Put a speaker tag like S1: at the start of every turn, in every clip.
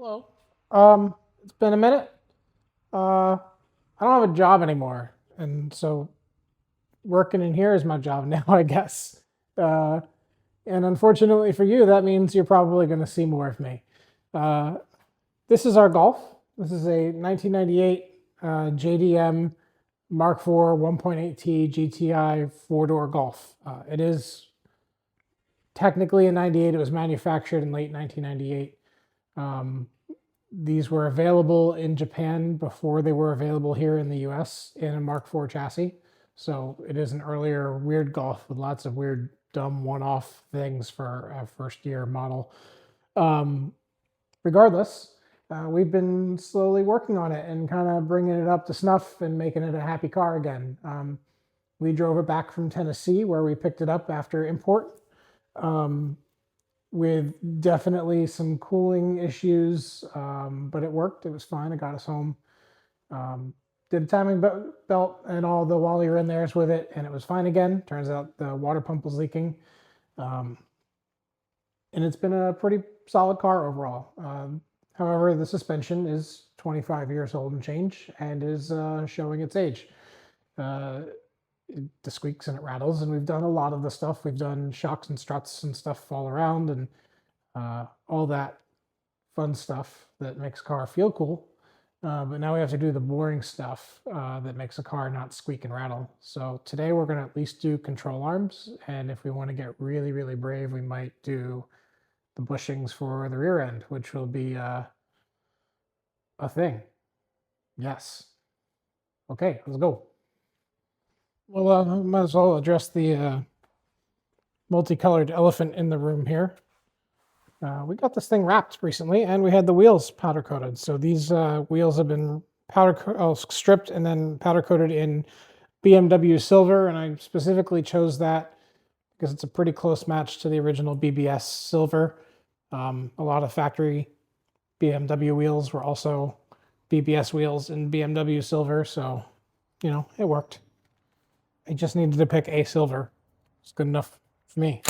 S1: Hello. It's been a minute. I don't have a job anymore, and so working in here is my job now, I guess. Uh, and unfortunately for you, that means you're probably going to see more of me. Uh, this is our Golf. This is a 1998 JDM Mark IV 1.8T GTI four-door Golf. It is technically a 98. It was manufactured in late 1998. These were available in Japan before they were available here in the US in a Mark IV chassis. So it is an earlier weird Golf with lots of weird, dumb one-off things for a first-year model. Regardless, we've been slowly working on it and kind of bringing it up to snuff and making it a happy car again. We drove it back from Tennessee where we picked it up after import. With definitely some cooling issues, but it worked. It was fine. It got us home. Did a timing belt and all the while you're in there with it, and it was fine again. Turns out the water pump was leaking. And it's been a pretty solid car overall. However, the suspension is 25 years old and change and is showing its age. It squeaks and it rattles, and we've done a lot of the stuff. We've done shocks and struts and stuff all around and all that fun stuff that makes a car feel cool. But now we have to do the boring stuff that makes a car not squeak and rattle. So today we're going to at least do control arms, and if we want to get really, really brave, we might do the bushings for the rear end, which will be a thing. Yes. Okay, let's go. Well, might as well address the multicolored elephant in the room here. We got this thing wrapped recently, and we had the wheels powder coated. So these wheels have been stripped and then powder coated in BMW silver, and I specifically chose that because it's a pretty close match to the original BBS silver. A lot of factory BMW wheels were also BBS wheels in BMW silver, so you know it worked. I just needed to pick a silver. It's good enough for me.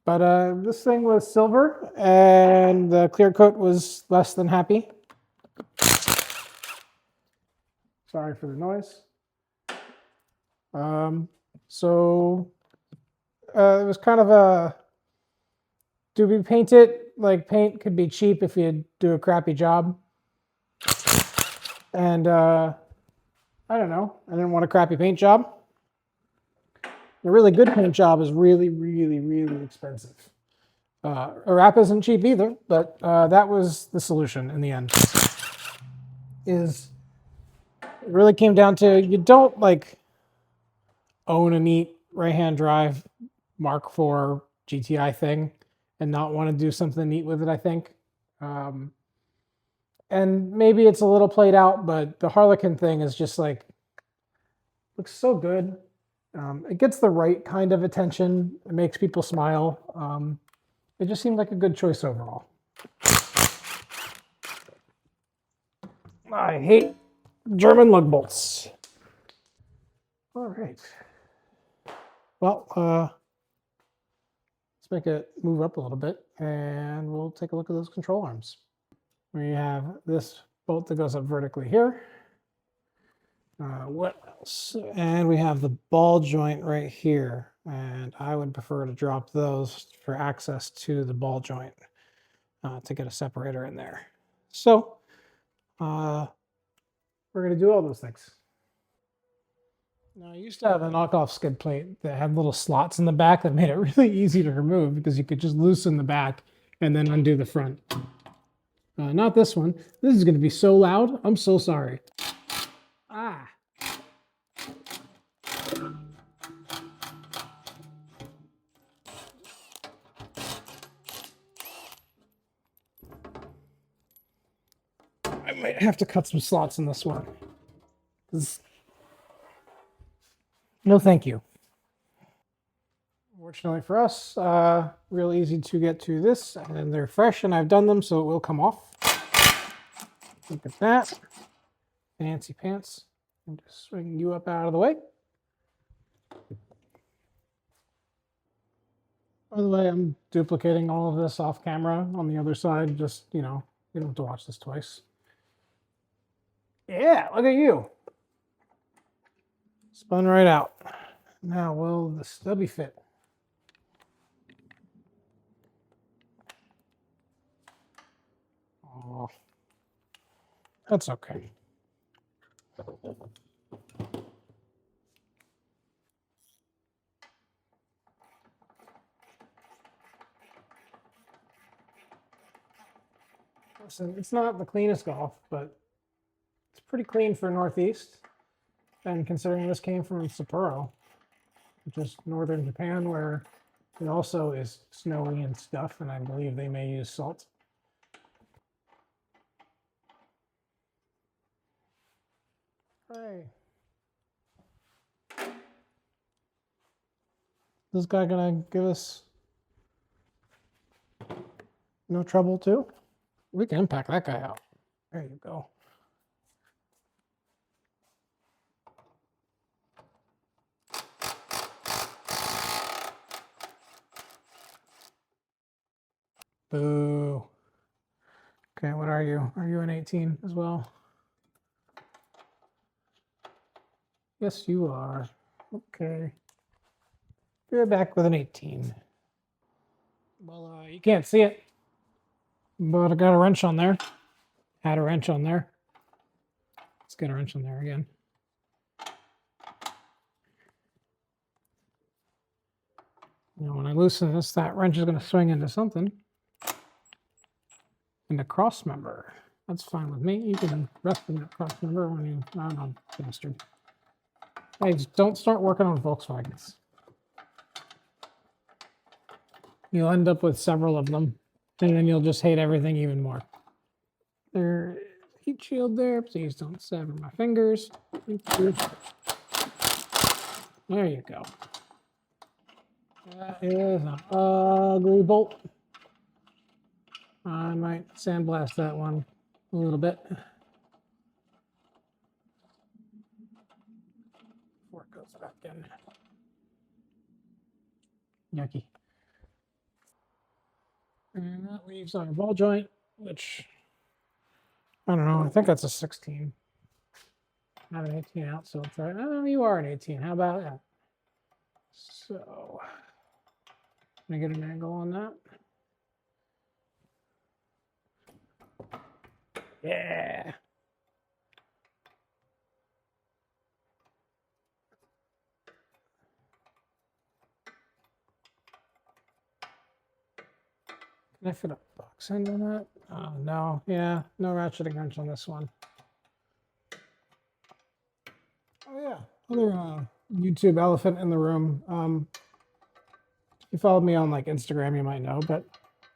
S1: But this thing was silver, and the clear coat was less than happy. Sorry for the noise. So it was kind of a, do we paint it? Like, paint could be cheap if you do a crappy job. And I don't know. I didn't want a crappy paint job. A really good paint job is really, really, really expensive. A wrap isn't cheap either, but that was the solution in the end. It really came down to, you don't like own a neat right-hand drive Mark IV GTI thing and not want to do something neat with it, I think. And maybe it's a little played out, but the Harlequin thing is just like, looks so good. It gets the right kind of attention. It makes people smile. It just seemed like a good choice overall. I hate German lug bolts. All right. Well, let's make it move up a little bit, and we'll take a look at those control arms. We have this bolt that goes up vertically here. What else? And we have the ball joint right here, and I would prefer to drop those for access to the ball joint to get a separator in there. So we're going to do all those things. Now, I used to have a knockoff skid plate that had little slots in the back that made it really easy to remove because you could just loosen the back and then undo the front. Not this one. This is going to be so loud. I'm so sorry. Ah. I might have to cut some slots in this one. No, thank you. Fortunately for us, real easy to get to this, and they're fresh, and I've done them, so it will come off. Look at that. Fancy pants. And just swing you up out of the way. By the way, I'm duplicating all of this off camera on the other side. Just, you know, you don't have to watch this twice. Yeah, look at you. Spun right out. Now, will the stubby fit? Oh, that's okay. Listen, it's not the cleanest golf, but it's pretty clean for Northeast. And considering this came from Sapporo, which is northern Japan, where it also is snowy and stuff, and I believe they may use salt. Hey. This guy gonna give us no trouble too? We can impact that guy out. There you go. Boo. Okay, what are you? Are you an 18 as well? Yes, you are. Okay. You're back with an 18. Well, you can't see it, but I got a wrench on there. Had a wrench on there. Let's get a wrench on there again. Now, when I loosen this, that wrench is going to swing into something. Into cross member. That's fine with me. You can rest in that cross member when you... No, no, bastard. Hey, just don't start working on Volkswagens. You'll end up with several of them, and then you'll just hate everything even more. There's heat shield there. Please don't sever my fingers. Thank you. There you go. That is an ugly bolt. I might sandblast that one a little bit before it goes back in. Yucky. And that leaves our ball joint, which, I don't know, I think that's a 16. I have an 18 out, so it's all right. Oh, you are an 18. How about that? So, can I get an angle on that? Yeah. Can I fit a box end on that? No. Yeah, no ratcheting wrench on this one. Oh yeah, other YouTube elephant in the room. If you followed me on like Instagram, you might know, but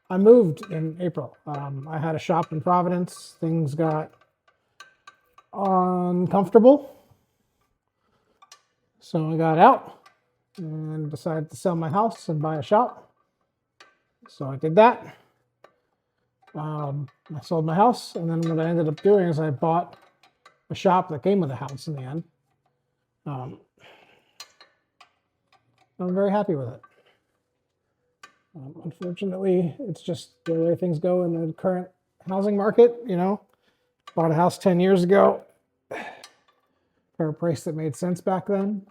S1: I moved in April. I had a shop in Providence. Things got uncomfortable, so I got out and decided to sell my house and buy a shop. So I did that. I sold my house, and then what I ended up doing is I bought a shop that came with a house in the end. I'm very happy with it. Unfortunately, it's just the way things go in the current housing market. You know, bought a house 10 years ago for a price that made sense back then.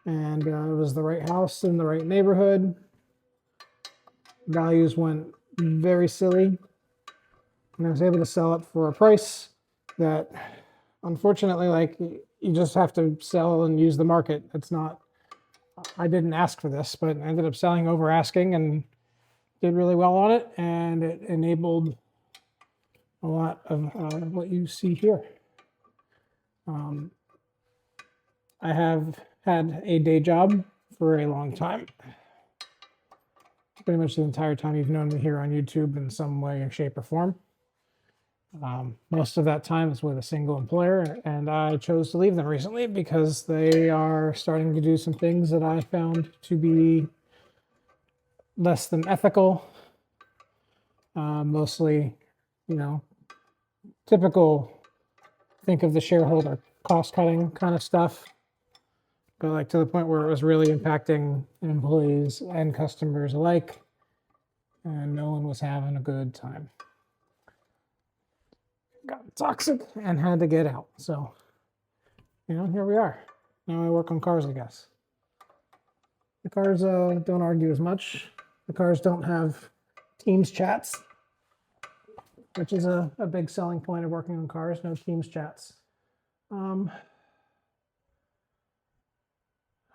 S1: And it was the right house in the right neighborhood. Values went very silly. And I was able to sell it for a price that, unfortunately, like, you just have to sell and use the market. It's not, I didn't ask for this, but I ended up selling over asking and did really well on it. And it enabled a lot of what you see here. I have had a day job for a long time. Pretty much the entire time you've known me here on YouTube in some way, shape, or form. Most of that time is with a single employer, and I chose to leave them recently because they are starting to do some things that I found to be less than ethical. Mostly, you know, typical think of the shareholder cost-cutting kind of stuff. but like to the point where it was really impacting employees and customers alike, and no one was having a good time. Got toxic and had to get out. So, you know, here we are. Now I work on cars, I guess. The cars don't argue as much. The cars don't have Teams chats, which is a big selling point of working on cars. No Teams chats.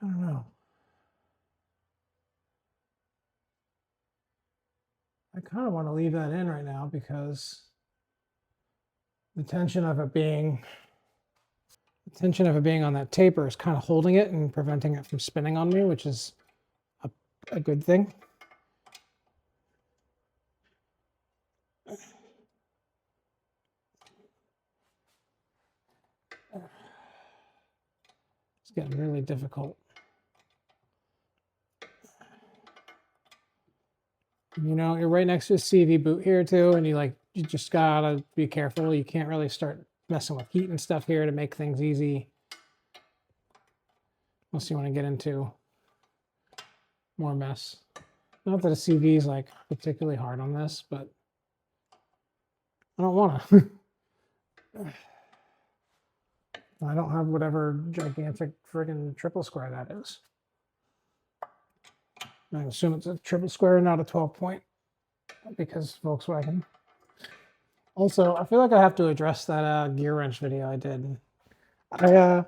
S1: I don't know. I kind of want to leave that in right now because the tension of it being on that taper is kind of holding it and preventing it from spinning on me, which is a good thing. It's getting really difficult. You know, you're right next to a CV boot here too, and you just gotta be careful. You can't really start messing with heat and stuff here to make things easy. Unless you want to get into more mess. Not that a CV is like particularly hard on this, but I don't want to. I don't have whatever gigantic friggin' triple square that is. I assume it's a triple square, not a 12 point, because Volkswagen. Also, I feel like I have to address that gear wrench video I did. I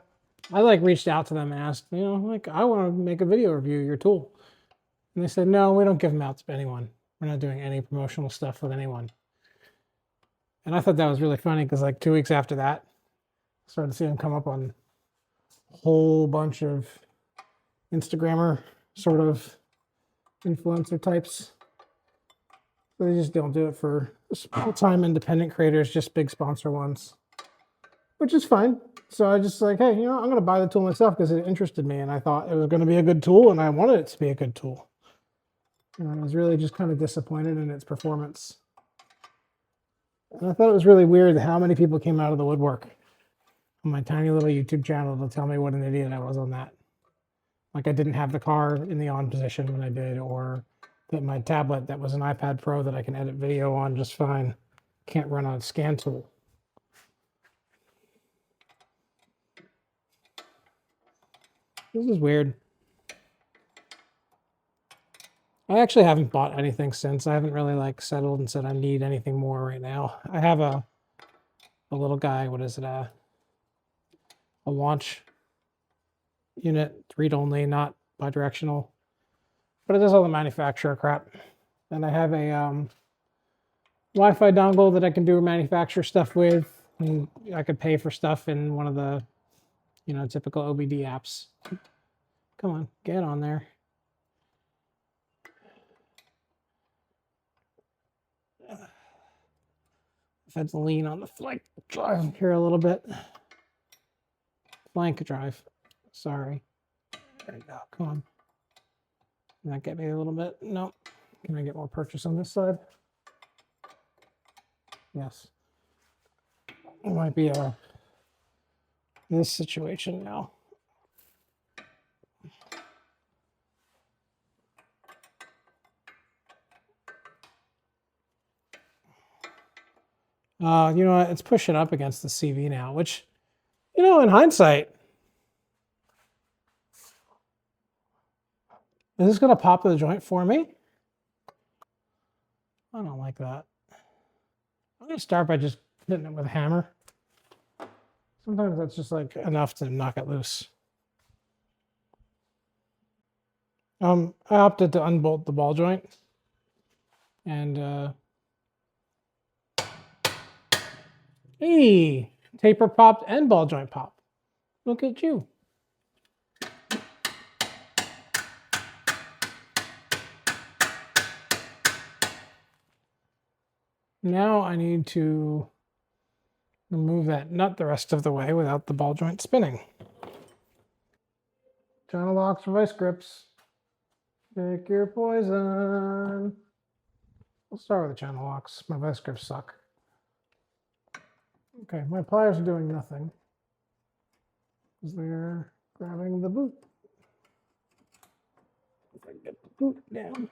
S1: like reached out to them and asked, you know, like, I want to make a video review of your tool. And they said, no, we don't give them out to anyone. We're not doing any promotional stuff with anyone. And I thought that was really funny because like 2 weeks after that, I started to see them come up on a whole bunch of Instagrammer sort of influencer types. So they just don't do it for small-time independent creators, just big sponsor ones, which is fine. So I just like, hey, you know, I'm going to buy the tool myself because it interested me and I thought it was going to be a good tool and I wanted it to be a good tool. And I was really just kind of disappointed in its performance. And I thought it was really weird how many people came out of the woodwork on my tiny little YouTube channel to tell me what an idiot I was on that. Like I didn't have the car in the on position when I did, or that my tablet that was an iPad Pro that I can edit video on just fine can't run on a scan tool. This is weird. I actually haven't bought anything since. I haven't really like settled and said I need anything more right now. I have a little guy, what is it, a launch unit, read-only, not bidirectional, but it does all the manufacturer crap. And I have a Wi-Fi dongle that I can do manufacturer stuff with, and I could pay for stuff in one of the, you know, typical OBD apps. Come on, get on there. I've had to lean on the flank drive here a little bit. Flank drive. Sorry. There you go. Come on. Can that get me a little bit? Nope. Can I get more purchase on this side? Yes. It might be this situation now. You know what? It's pushing up against the CV now, which, you know, in hindsight, is this going to pop the joint for me? I don't like that. I'm going to start by just hitting it with a hammer. Sometimes that's just like enough to knock it loose. I opted to unbolt the ball joint and hey, taper popped and ball joint popped. Look at you. Now I need to remove that nut the rest of the way without the ball joint spinning. Channel locks for vice grips. Pick your poison. We'll start with the channel locks. My vice grips suck. Okay, my pliers are doing nothing because they're grabbing the boot. boot down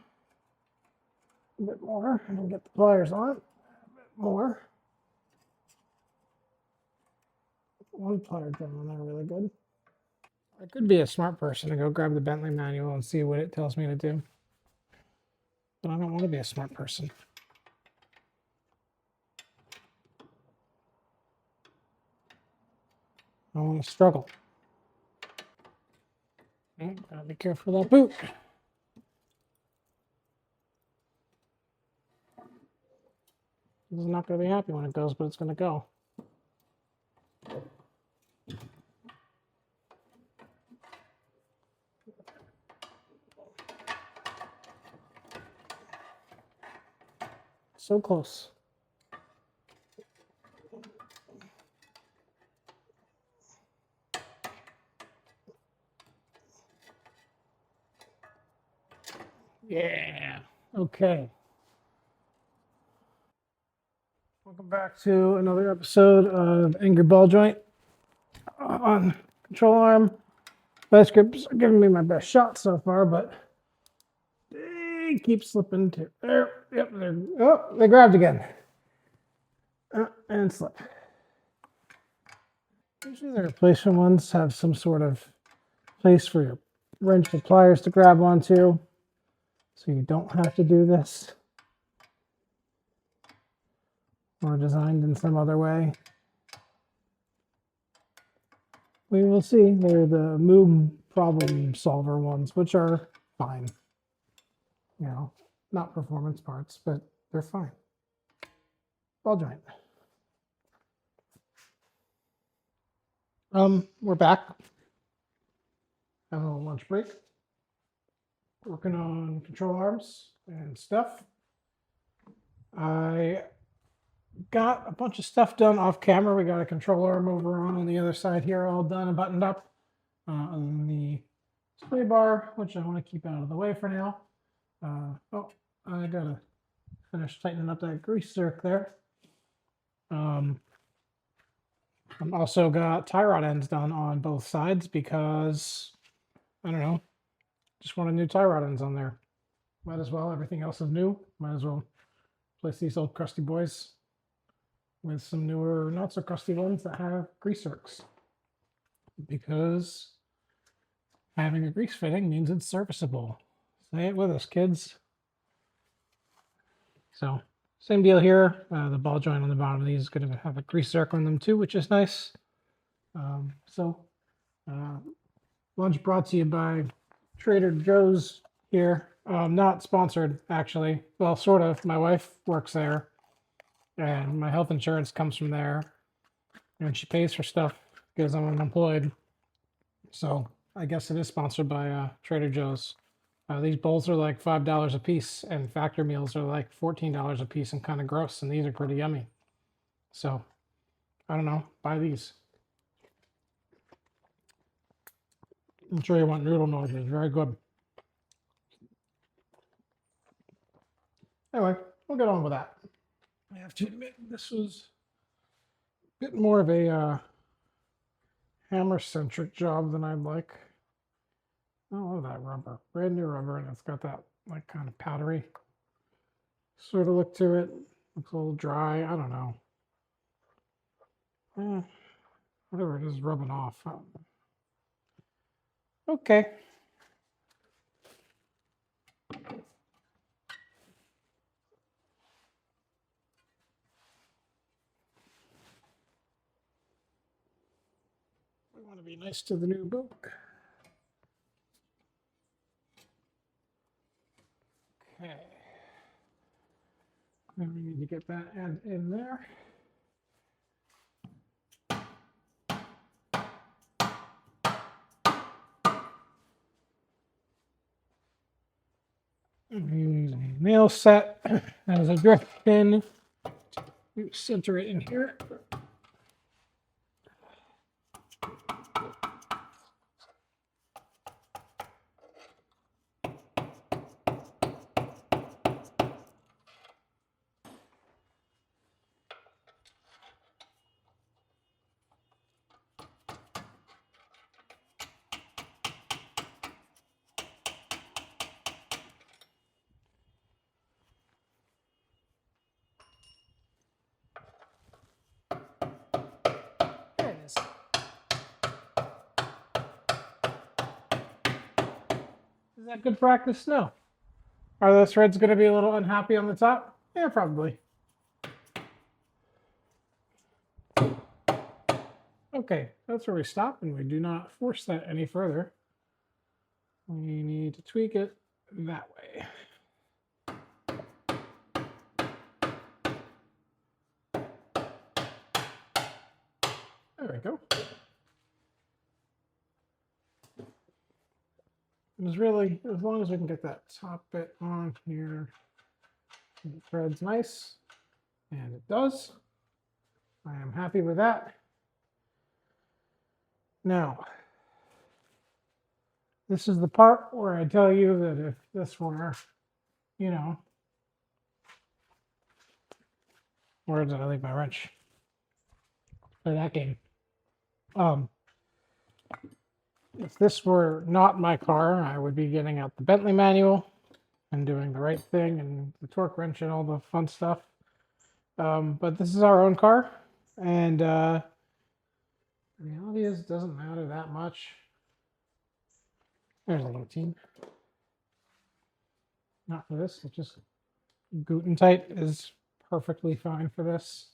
S1: a bit more and get the pliers on a bit more. One plier down on there really good. I could be a smart person and go grab the Bentley manual and see what it tells me to do. But I don't want to be a smart person. I want to struggle. Gotta be careful of that boot. This is not going to be happy when it goes, but it's going to go. So close. Yeah. Okay. Welcome back to another episode of Angry Ball Joint on control arm. Vice grips are giving me my best shot so far, but they keep slipping too. There. Yep. There. Oh, they grabbed again. And slip. Usually the replacement ones have some sort of place for your wrench and pliers to grab onto, so you don't have to do this. Or designed in some other way. We will see. They're the Moog problem solver ones, which are fine. You know, not performance parts, but they're fine. Ball joint. We're back. Having a little lunch break. Working on control arms and stuff. I got a bunch of stuff done off camera. We got a control arm over on the other side here, all done and buttoned up. And the sway bar, which I want to keep out of the way for now. Oh, I gotta finish tightening up that grease zerk there. I've also got tie rod ends done on both sides because, I don't know, just wanted new tie rod ends on there. Might as well, everything else is new. Might as well replace these old crusty boys with some newer, not so crusty ones that have grease zerks. Because having a grease fitting means it's serviceable. Say it with us, kids. So, same deal here. The ball joint on the bottom of these is going to have a grease zerk on them too, which is nice. Lunch brought to you by Trader Joe's here. Not sponsored, actually. Well, sort of. My wife works there, and my health insurance comes from there, and she pays for stuff because I'm unemployed. So I guess it is sponsored by Trader Joe's. These bowls are like $5 a piece, and factor meals are like $14 a piece and kind of gross, and these are pretty yummy. So, I don't know, buy these. I'm sure you want noodle noises, very good. Anyway, we'll get on with that. I have to admit, this was a bit more of a hammer-centric job than I'd like. I love that rubber, brand new rubber, and it's got that like kind of powdery sort of look to it. Looks a little dry. I don't know. Whatever, it is rubbing off. Okay. We want to be nice to the new book. Okay. Then we need to get that end in there. Use a nail set as a drift pin. We center it in here. Is that good practice? No. Are those threads going to be a little unhappy on the top? Yeah, probably. Okay, that's where we stop, and we do not force that any further. We need to tweak it that way. There we go. It's really, as long as we can get that top bit on here, the thread's nice, and it does. I am happy with that. Now, this is the part where I tell you that if this were, you know, where did I leave my wrench? Play that game. If this were not my car, I would be getting out the Bentley manual and doing the right thing and the torque wrench and all the fun stuff. But this is our own car, and the reality is it doesn't matter that much. There's a 18. Not for this, it's just Guten tight is perfectly fine for this.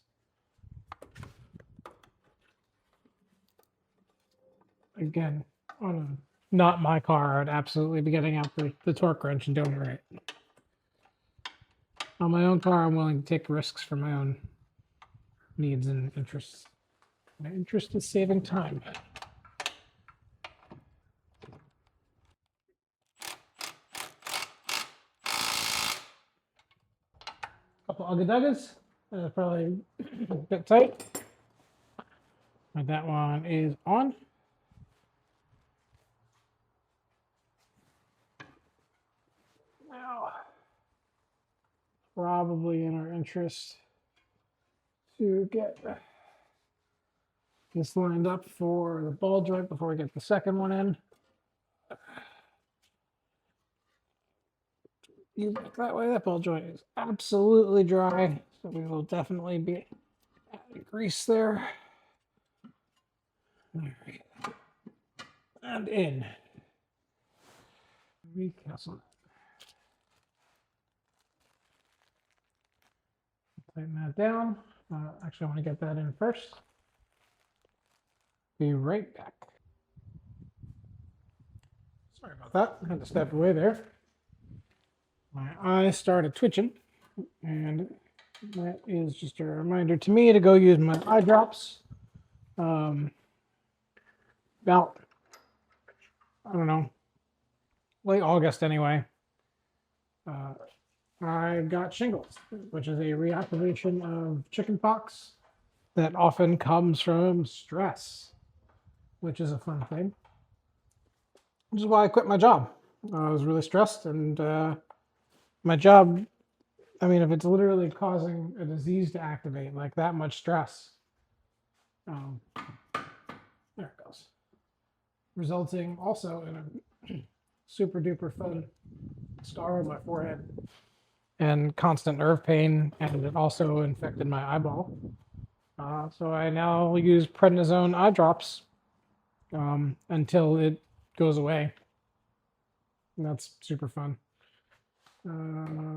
S1: Again, on a, not my car, I'd absolutely be getting out the torque wrench and doing it right. On my own car, I'm willing to take risks for my own needs and interests. My interest is saving time. Couple ugga-duggas. Probably a bit tight. But that one is on. Now, probably in our interest to get this lined up for the ball joint before we get the second one in. You look that way, that ball joint is absolutely dry, so we will definitely be adding grease there. And in. Recastle. Tighten that down. Actually, I want to get that in first. Be right back. Sorry about that. I had to step away there. My eyes started twitching, and that is just a reminder to me to go use my eye drops. About, I don't know, late August anyway. I got shingles, which is a reactivation of chickenpox that often comes from stress, which is a fun thing. Which is why I quit my job. I was really stressed, and my job, I mean, if it's literally causing a disease to activate, like that much stress, there it goes. Resulting also in a super duper fun scar on my forehead and constant nerve pain, and it also infected my eyeball. So I now use prednisone eye drops until it goes away. And that's super fun.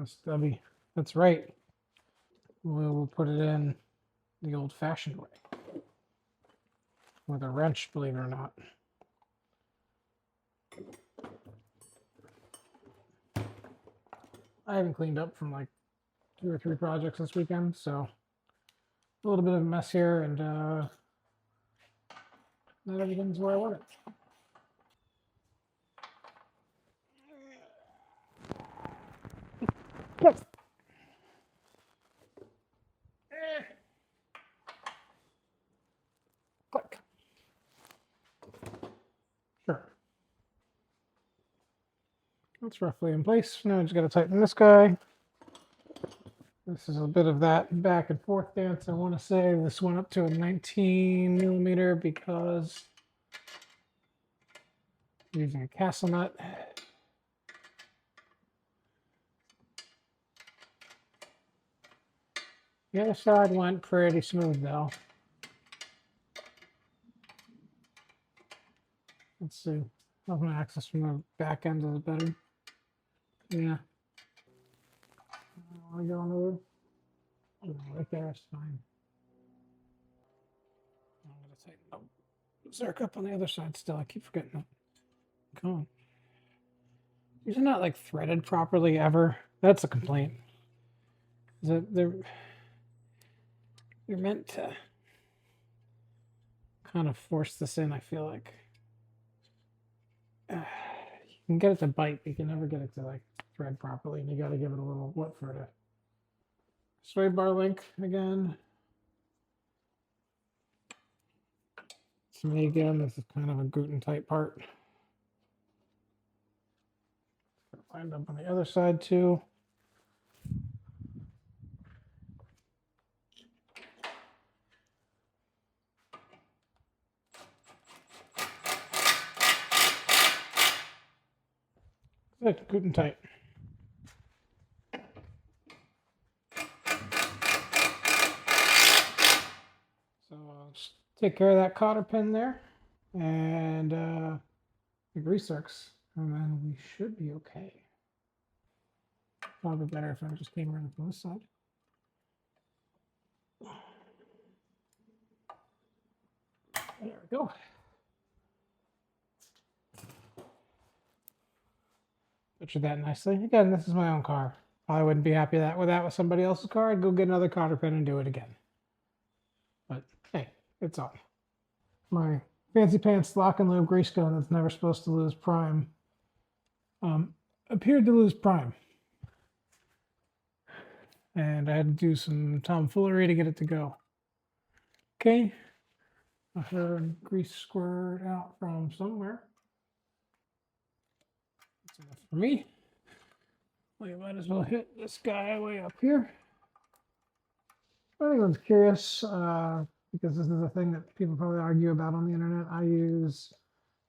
S1: Stubby. That's right. We'll put it in the old-fashioned way with a wrench, believe it or not. I haven't cleaned up from like 2 or 3 projects this weekend, so a little bit of a mess here, and not everything's where I want it. Yes. Click. Sure. That's roughly in place. Now I just got to tighten this guy. This is a bit of that back and forth dance. I want to say this went up to a 19 millimeter because I'm using a castle nut. The other side went pretty smooth though. Let's see. Open access from the back end is better. Yeah. I want to go on over. No, right there is fine. I'm going to tighten up. Zerk up on the other side still. I keep forgetting that. Come on. These are not like threaded properly ever. That's a complaint. They're meant to kind of force this in, I feel like. You can get it to bite, but you can never get it to like thread properly, and you got to give it a little what for it. Sway bar link again. So again, this is kind of a gluten tight part. Lined up on the other side too. Good, gluten tight. So I'll just take care of that cotter pin there and the grease zerks, and then we should be okay. Probably better if I just came around from this side. There we go. Pictured that nicely. Again, this is my own car. I wouldn't be happy with that with somebody else's car. I'd go get another cotter pin and do it again. But hey, it's on. My fancy pants lock and lube grease gun that's never supposed to lose prime appeared to lose prime. And I had to do some tomfoolery to get it to go. Okay. I heard grease squirt out from somewhere. That's enough for me. We might as well hit this guy way up here. If anyone's curious, because this is a thing that people probably argue about on the internet, I use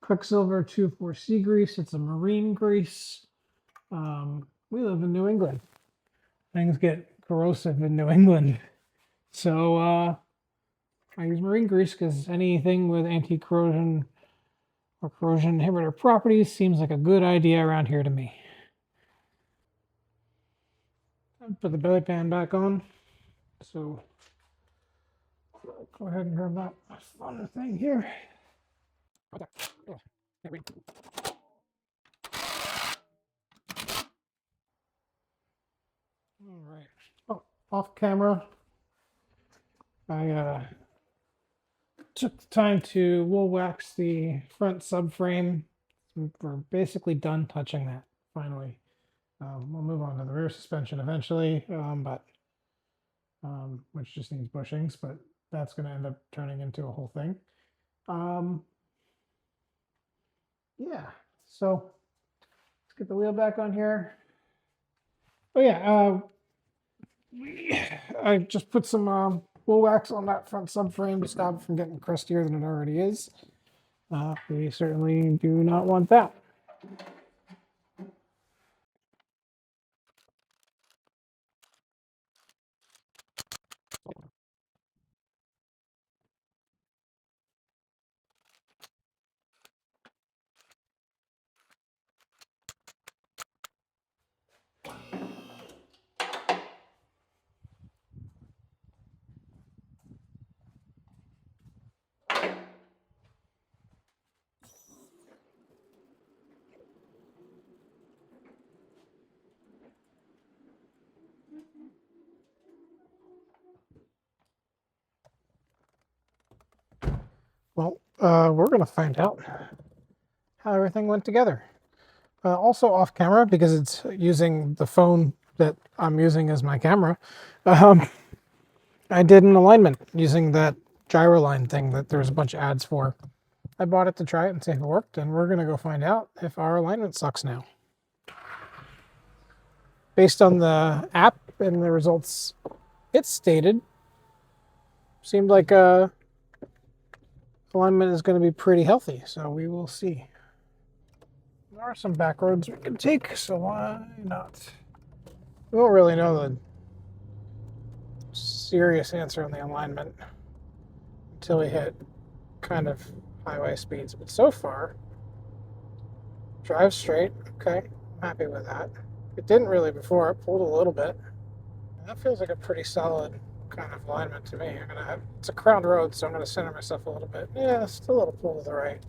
S1: Quicksilver 2,4-C grease. It's a marine grease. We live in New England. Things get corrosive in New England. So I use marine grease because anything with anti-corrosion or corrosion inhibitor properties seems like a good idea around here to me. Put the belly pan back on. So go ahead and grab that fun thing here. All right. Oh, off camera. I took the time to wool wax the front subframe. We're basically done touching that finally. We'll move on to the rear suspension eventually, which just needs bushings, but that's going to end up turning into a whole thing. Yeah, so let's get the wheel back on here. Oh yeah, I just put some wool wax on that front subframe to stop it from getting crustier than it already is. We certainly do not want that. Well, we're going to find out how everything went together. Also off camera, because it's using the phone that I'm using as my camera, I did an alignment using that Gyraline thing that there's a bunch of ads for. I bought it to try it and see if it worked, and we're going to go find out if our alignment sucks now. Based on the app and the results it stated, seemed like alignment is going to be pretty healthy, so we will see. There are some back roads we can take, so why not? We won't really know the serious answer on the alignment until we hit kind of highway speeds, but so far Drive straight. Okay, I'm happy with that. It didn't really before. It pulled a little bit. That feels like a pretty solid kind of alignment to me. It's a crowned road, so I'm gonna center myself a little bit. Yeah, still a little pull to the right.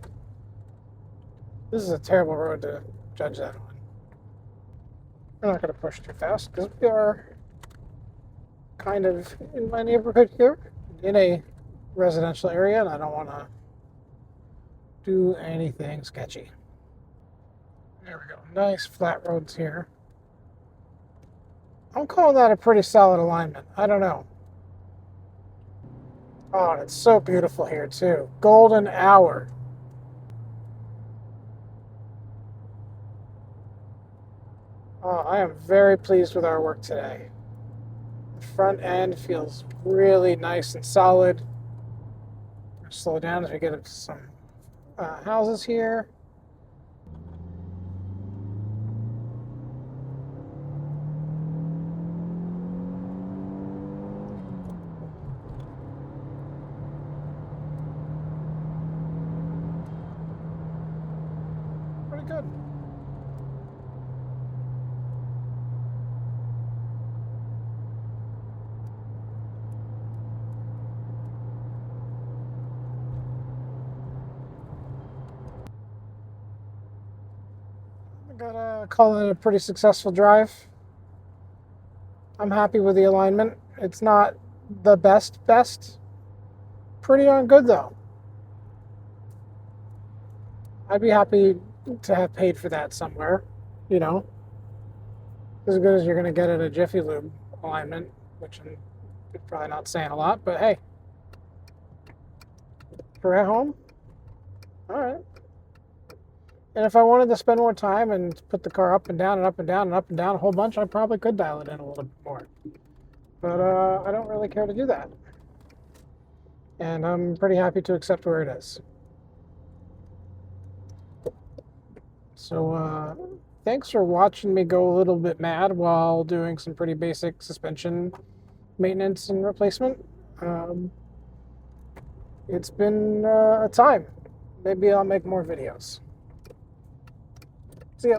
S1: This is a terrible road to judge that on. We're not gonna push too fast because we are kind of in my neighborhood here, in a residential area, and I don't want to do anything sketchy. There we go. Nice flat roads here. I'm calling that a pretty solid alignment. I don't know. Oh, and it's so beautiful here too. Golden hour. Oh, I am very pleased with our work today. The front end feels really nice and solid. Slow down as we get up to some houses here. Pretty good. I gotta call it a pretty successful drive. I'm happy with the alignment. It's not the best. Pretty darn good though. I'd be happy to have paid for that somewhere, you know. As good as you're gonna get at a Jiffy Lube alignment, which I'm probably not saying a lot, but hey. For at home? Alright. And if I wanted to spend more time and put the car up and down and up and down and up and down a whole bunch, I probably could dial it in a little bit more. But I don't really care to do that. And I'm pretty happy to accept where it is. So thanks for watching me go a little bit mad while doing some pretty basic suspension maintenance and replacement. It's been a time. Maybe I'll make more videos. See ya.